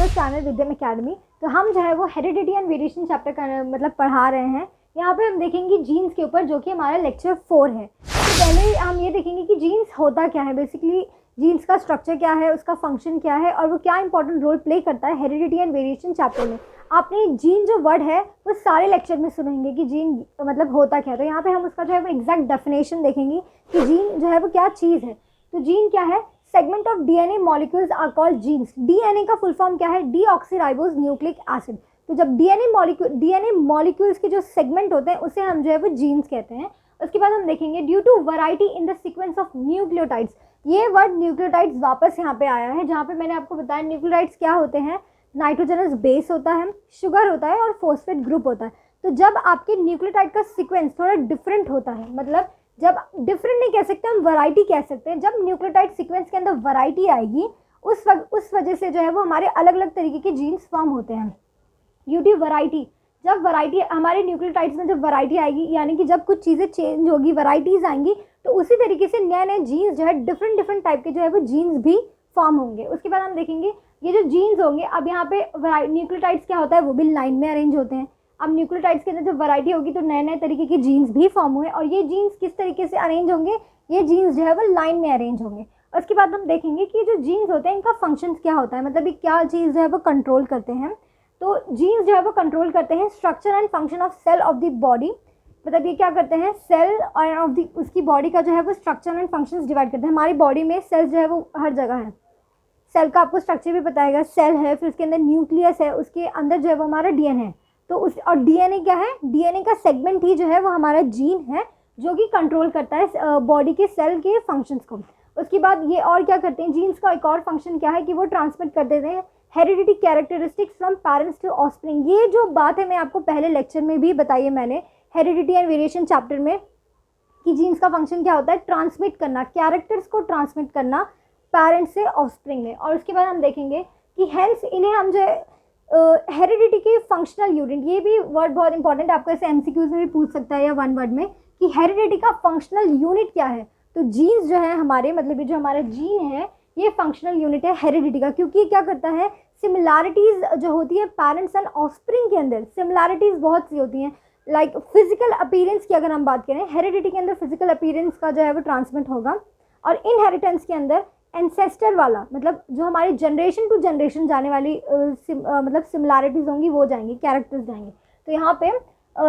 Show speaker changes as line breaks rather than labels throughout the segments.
Your channel विद्यम academy. तो हम जो है वो हेरिडिटी एंड वेरिएशन चैप्टर का मतलब पढ़ा रहे हैं। यहाँ पे हम देखेंगे जीन्स के ऊपर, जो कि हमारा लेक्चर 4 है। तो पहले हम ये देखेंगे कि जीन्स होता क्या है, बेसिकली जीन्स का स्ट्रक्चर क्या है, उसका फंक्शन क्या है और वो क्या इंपॉर्टेंट रोल प्ले करता है हेरिडिटी एंड वेरिएशन चैप्टर में। आपने जीन जो वर्ड है वो सारे लेक्चर में सुनेंगे कि जीन मतलब होता क्या है। तो यहाँ पे हम उसका जो है वो एग्जैक्ट डेफिनेशन देखेंगे कि जीन जो है वो क्या चीज़ है। तो जीन क्या है? Segment of DNA molecules are called genes. DNA का फुल फॉर्म क्या है? Deoxyribose nucleic acid. तो जब डीएनए मॉलिक्यूल्स के जो सेगमेंट होते हैं उसे हम जो है वो जीन्स कहते हैं। उसके बाद हम देखेंगे due to variety in the sequence of nucleotides. ये वर्ड न्यूक्लियोटाइड्स वापस यहाँ पे आया है, जहाँ पे मैंने आपको बताया न्यूक्लियोटाइड्स क्या होते हैं। नाइट्रोजनस बेस होता है, शुगर होता है और फॉस्फेट ग्रुप होता है। तो जब आपके न्यूक्लियोटाइड का सीक्वेंस थोड़ा डिफरेंट होता है, मतलब जब डिफरेंट नहीं कह सकते, हम वैरायटी कह सकते हैं। जब न्यूक्लियोटाइड सीक्वेंस के अंदर वैरायटी आएगी उस वजह से जो है वो हमारे अलग अलग तरीके के जीन्स फॉर्म होते हैं। ड्यू टू वैरायटी, जब वैरायटी हमारे न्यूक्लियोटाइड्स में जब वैरायटी आएगी, यानी कि जब कुछ चीज़ें चेंज होगी, वैरायटीज़ आएंगी, तो उसी तरीके से नए नए जीन्स जो है डिफरेंट टाइप के जो है वो जीन्स भी फॉर्म होंगे। उसके बाद हम देखेंगे ये जो जीन्स होंगे, अब यहाँ पे न्यूक्लियोटाइड्स क्या होता है, वो भी लाइन में अरेंज होते हैं। अब न्यूक्लियोटाइड्स के अंदर जब वैरायटी होगी तो नए नए तरीके के जीन्स भी फॉर्म हुए, और ये जीन्स किस तरीके से अरेंज होंगे, ये जीन्स जो है वो लाइन में अरेंज होंगे। उसके बाद हम देखेंगे कि जो जीन्स होते हैं इनका फंक्शन क्या होता है, मतलब ये क्या चीज़ जो है वो कंट्रोल करते हैं। तो जीन्स जो है वो कंट्रोल करते हैं structure and function of cell of the body. मतलब ये क्या करते हैं, सेल और ऑफ द उसकी बॉडी का जो है वो स्ट्रक्चर एंड फंक्शंस डिवाइड करते हैं। हमारी बॉडी में सेल्स जो है वो हर जगह है। सेल का आपको स्ट्रक्चर भी बताएगा, सेल है, फिर उसके अंदर न्यूक्लियस है, उसके अंदर जो है वो हमारा डीएनए है। तो उस और डीएनए क्या है, डीएनए का सेगमेंट ही जो है वो हमारा जीन है, जो कि कंट्रोल करता है बॉडी के सेल के फंक्शंस को। उसके बाद ये और क्या करते हैं, जीन्स का एक और फंक्शन क्या है कि वो ट्रांसमिट कर देते हैं heredity characteristics from parents to offspring. ये जो बात है मैं आपको पहले लेक्चर में भी बताई है मैंने, हेरिडिटी एंड वेरिएशन चैप्टर में, कि जीन्स का फंक्शन क्या होता है, ट्रांसमिट करना, कैरेक्टर्स को ट्रांसमिट करना पेरेंट्स से ऑफस्प्रिंग में। और उसके बाद हम देखेंगे कि हेंस इन्हें हम जो हेरिडिटी के फंक्शनल यूनिट, ये भी वर्ड बहुत इंपॉर्टेंट है, आपको ऐसे एमसीक्यूज में भी पूछ सकता है या वन वर्ड में, कि हेरिडिटी का फंक्शनल यूनिट क्या है। तो जीन्स जो है हमारे, मतलब ये जो हमारा जीन है ये फंक्शनल यूनिट है हेरिडिटी का, क्योंकि ये क्या करता है, सिमिलैरिटीज़ जो होती है पेरेंट्स एंड ऑफस्प्रिंग के अंदर, सिमिलैरिटीज़ बहुत सी होती हैं। लाइक फिजिकल अपीयरेंस की अगर हम बात करें, हेरिडिटी के अंदर फिजिकल अपीयरेंस का जो है वो ट्रांसमिट होगा, और इनहेरिटेंस के अंदर एंसेस्टर वाला, मतलब जो हमारी जनरेशन टू जनरेशन जाने वाली मतलब सिमिलैरिटीज़ होंगी वो जाएंगी, कैरेक्टर्स जाएंगे। तो यहाँ पे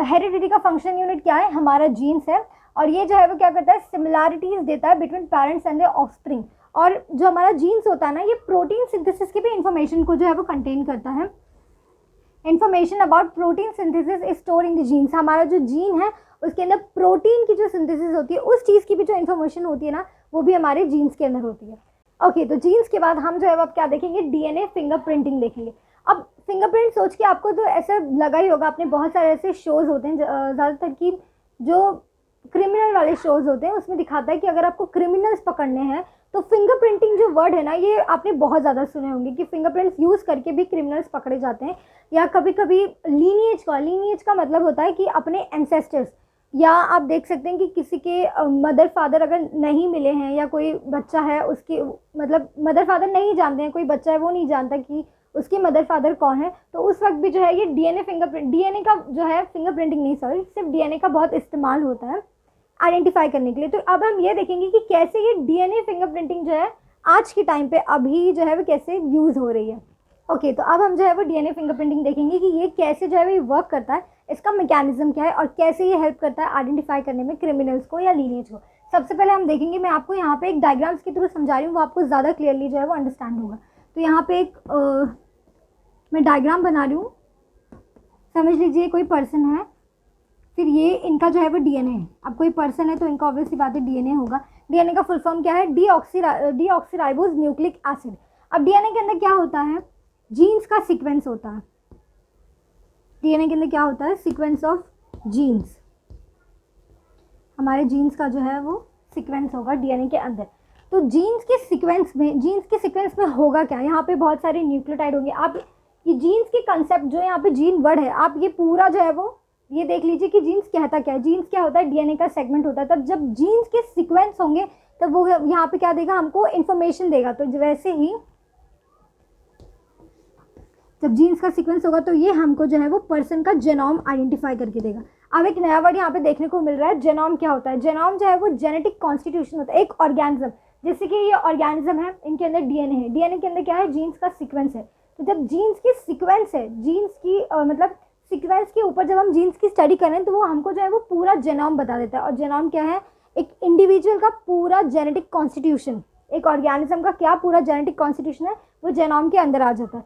हेरिडिटी का फंक्शन यूनिट क्या है, हमारा जीन्स है, और ये जो है वो क्या करता है, सिमिलैरिटीज़ देता है between parents and there offspring. और जो हमारा जीन्स होता है ना, ये प्रोटीन सिंथेसिस की भी इंफॉर्मेशन को जो है वो कंटेन करता है। Information about protein synthesis is store in the genes. हमारा जो जीन है उसके अंदर प्रोटीन की जो सिंथेसिस होती है, उस चीज़ की भी जो इन्फॉर्मेशन होती है ना, वो भी हमारे जीन्स के अंदर होती है। ओके, तो जीन्स के बाद हम जो है वो अब क्या देखेंगे, डीएनए फिंगरप्रिंटिंग देखेंगे। अब फिंगरप्रिंट सोच के आपको तो ऐसा लगा ही होगा, आपने बहुत सारे ऐसे शोज़ होते हैं ज़्यादातर कि जो क्रिमिनल वाले शोज़ होते हैं उसमें दिखाता है कि अगर आपको क्रिमिनल्स पकड़ने हैं तो फिंगरप्रिंटिंग जो वर्ड है ना, ये आपने बहुत ज़्यादा सुने होंगे कि फिंगरप्रिंट्स यूज़ करके भी क्रिमिनल्स पकड़े जाते हैं। या कभी कभी लीनिएज का मतलब होता है कि अपने एंसेस्टर्स, या आप देख सकते हैं कि किसी के मदर फादर अगर नहीं मिले हैं, या कोई बच्चा है उसके मतलब मदर फादर नहीं जानते हैं, कोई बच्चा है वो नहीं जानता कि उसके मदर फादर कौन है, तो उस वक्त भी जो है ये डीएनए का जो है फिंगरप्रिंटिंग नहीं, सॉरी, सिर्फ डीएनए का बहुत इस्तेमाल होता है आइडेंटिफाई करने के लिए। तो अब हम ये देखेंगे कि कैसे ये डीएनए फिंगरप्रिंटिंग जो है आज के टाइम पे अभी जो है वो कैसे यूज़ हो रही है। ओके, तो अब हम जो है वो डीएनए फिंगरप्रिंटिंग देखेंगे कि ये कैसे जो है वो वर्क करता है, इसका मैकेनिज्म क्या है, और कैसे ये हेल्प करता है आइडेंटिफाई करने में क्रिमिनल्स को या लीनिएज को। सबसे पहले हम देखेंगे, मैं आपको यहाँ पे एक डायग्राम्स के थ्रू समझा रही हूँ, वो आपको ज़्यादा क्लियरली जो है वो अंडरस्टैंड होगा। तो यहाँ पे एक मैं डायग्राम बना रही हूँ, समझ लीजिए कोई पर्सन है, फिर ये इनका जो है वो डीएनए है। अब कोई पर्सन है तो इनका ऑब्वियसली बात है डीएनए होगा। डीएनए का फुल फॉर्म क्या है, डीऑक्सीराइबोज न्यूक्लिक एसिड। अब डीएनए के अंदर क्या होता है, जीन्स का सीक्वेंस होता है। डीएनए के अंदर क्या होता है, सीक्वेंस ऑफ जीन्स, हमारे जीन्स का जो है वो सीक्वेंस होगा डीएनए के अंदर। तो जीन्स के सीक्वेंस में होगा क्या, यहाँ पे बहुत सारे न्यूक्लियोटाइड होंगे। आप ये जीन्स के कंसेप्ट जो यहाँ पे जीन वर्ड है, आप ये पूरा जो है वो ये देख लीजिए कि जीन्स कहता क्या है। जीन्स क्या होता है, डीएनए का सेगमेंट होता है। तब जब जीन्स के सीक्वेंस होंगे तब वो यहाँ पे क्या देगा, हमको इन्फॉर्मेशन देगा। तो वैसे ही जब जीन्स का सीक्वेंस होगा तो ये हमको जो है वो पर्सन का जेनोम आइडेंटिफाई करके देगा। अब एक नया वर्ड यहाँ पे देखने को मिल रहा है, जेनोम क्या होता है? जेनोम जो है वो जेनेटिक कॉन्स्टिट्यूशन होता है, एक ऑर्गेनिज्म, जैसे कि ये ऑर्गेनिज्म है, इनके अंदर डीएनए है, डीएनए के अंदर क्या है? जीन्स का सीक्वेंस है। तो जब जीन्स की सीक्वेंस है, जीन्स की मतलब सीक्वेंस के ऊपर जब हम जीन्स की स्टडी करें तो वो हमको जो है वो पूरा जेनोम बता देता है। और जेनोम क्या है? एक इंडिविजुअल का पूरा जेनेटिक कॉन्स्टिट्यूशन, एक ऑर्गेनिज्म का क्या पूरा जेनेटिक कॉन्स्टिट्यूशन है वो जेनोम के अंदर आ जाता है,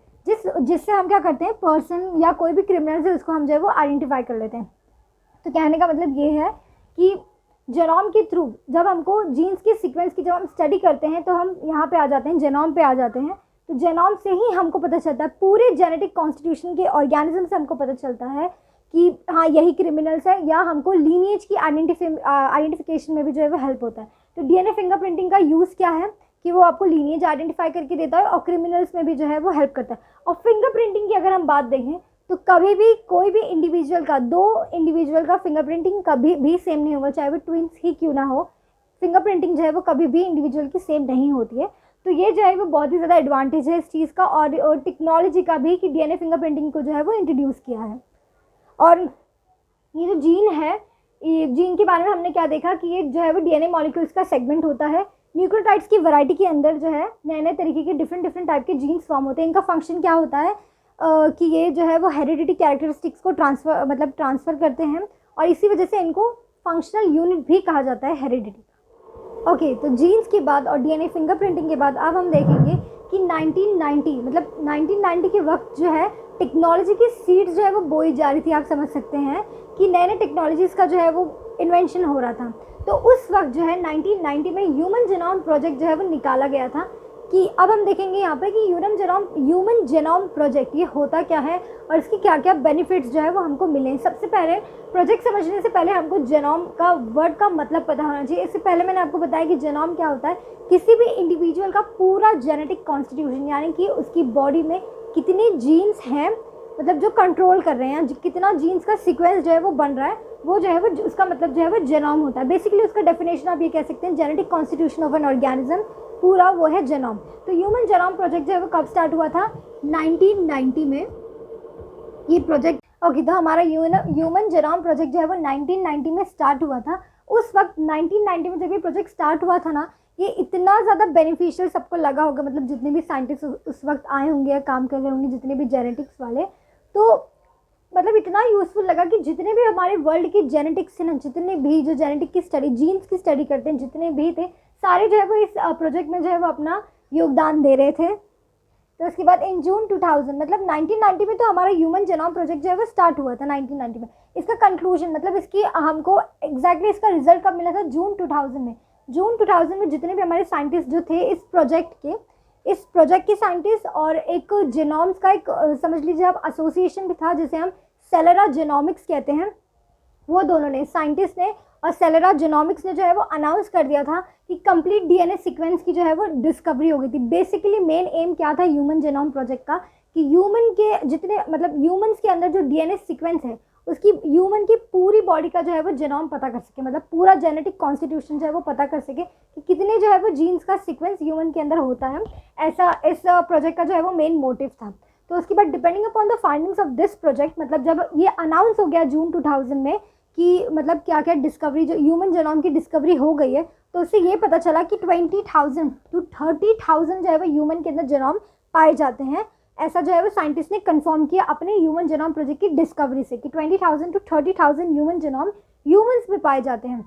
जिससे हम क्या करते हैं, पर्सन या कोई भी क्रिमिनल है उसको हम जो है वो आइडेंटिफाई कर लेते हैं। तो कहने का मतलब ये है कि जेनोम के थ्रू जब हमको जीन्स की सीक्वेंस की जब हम स्टडी करते हैं तो हम यहाँ पे आ जाते हैं, जेनोम पे आ जाते हैं। तो जेनोम से ही हमको पता चलता है, पूरे जेनेटिक कॉन्स्टिट्यूशन के ऑर्गेनिज्म से हमको पता चलता है कि हाँ यही क्रिमिनल्स है, या हमको लीनिएज की आइडेंटिफिकेशन में भी जो है वो हेल्प होता है। तो डीएनए फिंगरप्रिंटिंग का यूज़ क्या है कि वो आपको लीनिएज आइडेंटिफाई करके देता है और क्रिमिनल्स में भी जो है वो हेल्प करता है। और फिंगरप्रिंटिंग की अगर हम बात देखें तो कभी भी कोई भी इंडिविजुअल का, दो इंडिविजुअल का फिंगरप्रिंटिंग कभी भी सेम नहीं होगा, चाहे वो ट्विंस ही क्यों ना हो। फिंगरप्रिंटिंग जो है वो कभी भी इंडिविजुअल की सेम नहीं होती है। तो ये जो है वो बहुत ही ज़्यादा एडवांटेज है इस चीज़ का, और टेक्नोलॉजी का भी, कि डीएनए फिंगरप्रिंटिंग को जो है वो इंट्रोड्यूस किया है। और ये जो जीन है, ये जीन के बारे में हमने क्या देखा कि ये जो है वो डीएनए मॉलिक्यूल्स का सेगमेंट होता है। न्यूक्लियोटाइड्स की वैरायटी के अंदर जो है नए नए तरीके के डिफरेंट टाइप के जीन्स फॉर्म होते हैं। इनका फंक्शन क्या होता है कि ये जो है वो हेरिडिटी कैरेक्टरिस्टिक्स को ट्रांसफ़र करते हैं, और इसी वजह से इनको फंक्शनल यूनिट भी कहा जाता है, हेरिडिटी। ओके, तो जीन्स के बाद और डीएनए फिंगरप्रिंटिंग के बाद अब हम देखेंगे कि 1990 के वक्त जो है टेक्नोलॉजी की सीड्स जो है वो बोई जा रही थी। आप समझ सकते हैं कि नए नए टेक्नोलॉजीज़ का जो है वो इन्वेंशन हो रहा था। तो उस वक्त जो है 1990 में ह्यूमन जेनोम प्रोजेक्ट जो है वो निकाला गया था। कि अब हम देखेंगे यहाँ पे कि ह्यूमन जेनोम प्रोजेक्ट ये होता क्या है और इसकी क्या क्या बेनिफिट्स जो है वो हमको मिले। सबसे पहले प्रोजेक्ट समझने से पहले हमको जेनोम का वर्ड का मतलब पता होना चाहिए। इससे पहले मैंने आपको बताया कि जेनोम क्या होता है, किसी भी इंडिविजुअल का पूरा जेनेटिक कॉन्स्टिट्यूशन, यानी कि उसकी बॉडी में कितने जीन्स हैं, मतलब जो कंट्रोल कर रहे हैं, कितना जीन्स का सीक्वेंस जो है वो बन रहा है, वो जो है वो उसका मतलब जो है वो जेनोम होता है। बेसिकली उसका डेफिनेशन आप ये कह सकते हैं, genetic constitution of an organism, पूरा वो है जेनोम। तो ह्यूमन जेनोम प्रोजेक्ट जो है वो कब स्टार्ट हुआ था? 1990 में ये प्रोजेक्ट। ओके, तो हमारा ह्यूमन जेनोम प्रोजेक्ट जो है वो 1990 में स्टार्ट हुआ था। उस वक्त 1990 में जब ये प्रोजेक्ट स्टार्ट हुआ था ना, ये इतना ज़्यादा बेनिफिशियल सबको लगा होगा, मतलब जितने भी साइंटिस्ट उस वक्त आए होंगे या काम कर रहे होंगे, जितने भी जेनेटिक्स वाले, तो मतलब इतना यूज़फुल लगा कि जितने भी हमारे वर्ल्ड की जेनेटिक्स है ना, जितने भी जो जेनेटिक की स्टडी, जीन्स की स्टडी करते हैं, जितने भी थे, सारे जो है वो इस प्रोजेक्ट में जो है वो अपना योगदान दे रहे थे। तो उसके बाद इन जून 2000, मतलब 1990 में तो हमारा ह्यूमन जेनोम प्रोजेक्ट जो है वो स्टार्ट हुआ था 1990 में। इसका कंक्लूजन, मतलब इसकी हमको एग्जैक्टली इसका रिजल्ट कब मिला था? जून 2000 में। जून 2000 में जितने भी हमारे साइंटिस्ट जो थे इस प्रोजेक्ट के साइंटिस्ट, और एक जेनोम्स का एक समझ लीजिए आप एसोसिएशन भी था जिसे हम सेलेरा जेनोमिक्स कहते हैं, वो दोनों ने, साइंटिस्ट ने और सेलेरा जेनोमिक्स ने जो है वो अनाउंस कर दिया था कि कंप्लीट डीएनए सीक्वेंस की जो है वो डिस्कवरी हो गई थी। बेसिकली मेन एम क्या था ह्यूमन जेनोम प्रोजेक्ट का, कि ह्यूमन के जितने, मतलब ह्यूमन्स के अंदर जो डीएनए सीक्वेंस है उसकी, ह्यूमन की पूरी बॉडी का जो है वो जेनोम पता कर सके, मतलब पूरा जेनेटिक कॉन्स्टिट्यूशन जो है वो पता कर सके कि कितने जो है वो जीन्स का सीक्वेंस ह्यूमन के अंदर होता है। ऐसा इस प्रोजेक्ट का जो है वो मेन मोटिव था। तो उसके बाद depending upon the findings of this project, मतलब जब ये अनाउंस हो गया जून 2000 में कि मतलब क्या क्या डिस्कवरी, जो ह्यूमन जेनोम की डिस्कवरी हो गई है, तो उससे ये पता चला कि 20,000 to 30,000 जो है वो ह्यूमन के अंदर जेनोम पाए जाते हैं। ऐसा जो है वो साइंटिस्ट ने कंफर्म किया अपने ह्यूमन जेनोम प्रोजेक्ट की डिस्कवरी से कि 20,000 to 30,000 ह्यूमन जेनोम ह्यूमन्स में पाए जाते हैं।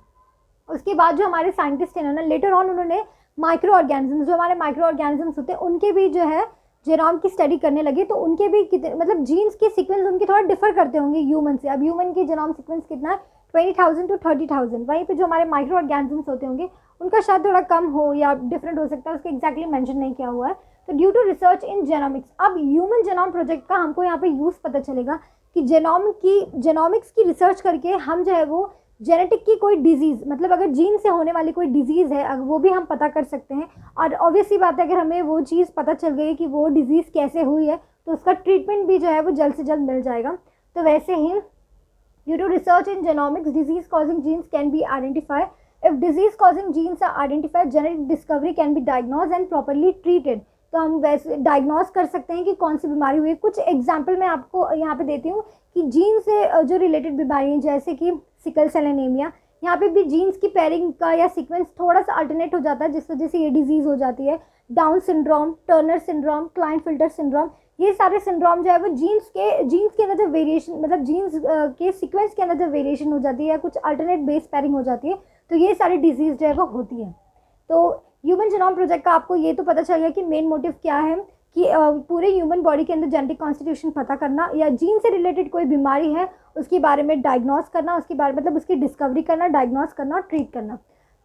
उसके बाद जो हमारे साइंटिस्ट हैं ना, लेटर ऑन उन्होंने माइक्रो ऑर्गेनिज्म, जो हमारे माइक्रो ऑर्गेनिजम्स होते हैं, उनके भी जो है जेनोम की स्टडी करने लगे। तो उनके भी कितने, मतलब जीन्स के सीक्वेंस उनके थोड़ा डिफर करते होंगे ह्यूमन से। अब ह्यूमन के जेनोम सीक्वेंस कितना है? 20,000 to 30,000। वहीं पे जो हमारे माइक्रो ऑर्गेनिजम्स होते होंगे उनका शायद थोड़ा कम हो या डिफरेंट हो सकता है, उसके एग्जैक्टली मेंशन नहीं किया हुआ है। तो due to research in genomics, अब ह्यूमन जेनोम प्रोजेक्ट का हमको यहाँ पे यूज़ पता चलेगा कि जेनोमिक्स की रिसर्च करके हम जो है वो जेनेटिक की कोई डिजीज़, मतलब अगर जीन से होने वाली कोई डिजीज़ है, अगर वो भी हम पता कर सकते हैं। और ऑब्वियसली बात है, अगर हमें वो चीज़ पता चल गई कि वो डिजीज़ कैसे हुई है, तो उसका ट्रीटमेंट भी जो है वो जल्द से जल्द मिल जाएगा। तो वैसे ही due to research in genomics, disease causing genes can be identify. If disease causing genes are identified, genetic discovery can be diagnosed and properly treated. तो हम वैसे डायग्नोस कर सकते हैं कि कौन सी बीमारी हुई है। कुछ एग्जाम्पल मैं आपको यहाँ पे देती हूँ कि जीन से जो रिलेटेड बीमारी जैसे कि सिकल सेल एनीमिया, यहाँ पे भी जीन्स की पेयरिंग का या सीक्वेंस थोड़ा सा अल्टरनेट हो जाता है, जिस वजह से ये डिजीज़ हो जाती है। Down syndrome, Turner syndrome, Klinefelter syndrome, ये सारे सिंड्रोम जो है वो जीन्स के अंदर जो वेरिएशन, मतलब जीन्स के सीक्वेंस के अंदर जो वेरिएशन हो जाती है या कुछ अल्टरनेट बेस पेयरिंग हो जाती है, तो ये सारी डिजीज़ जो है वो होती है। तो ह्यूमन जीनोम प्रोजेक्ट का आपको ये तो पता चल गया कि मेन मोटिव क्या है, कि पूरे ह्यूमन बॉडी के अंदर जेनेटिक कॉन्स्टिट्यूशन पता करना, या जीन से रिलेटेड कोई बीमारी है उसके बारे में डायग्नोस करना, उसके बारे मतलब उसकी डिस्कवरी करना, डायग्नोस करना और ट्रीट करना।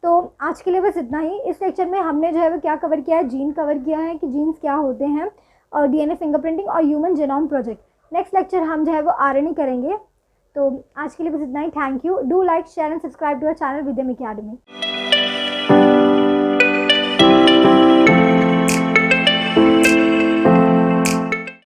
तो आज के लिए बस इतना ही। इस लेक्चर में हमने जो है वो क्या कवर किया है, जीन कवर किया है कि जीन्स क्या होते हैं, और डीएनए फिंगरप्रिंटिंग और human genome project. Next lecture हम जो है वो आरएनए करेंगे। तो आज के लिए बस इतना ही। Thank you. Do like, share and subscribe to our channel Vidyam academy.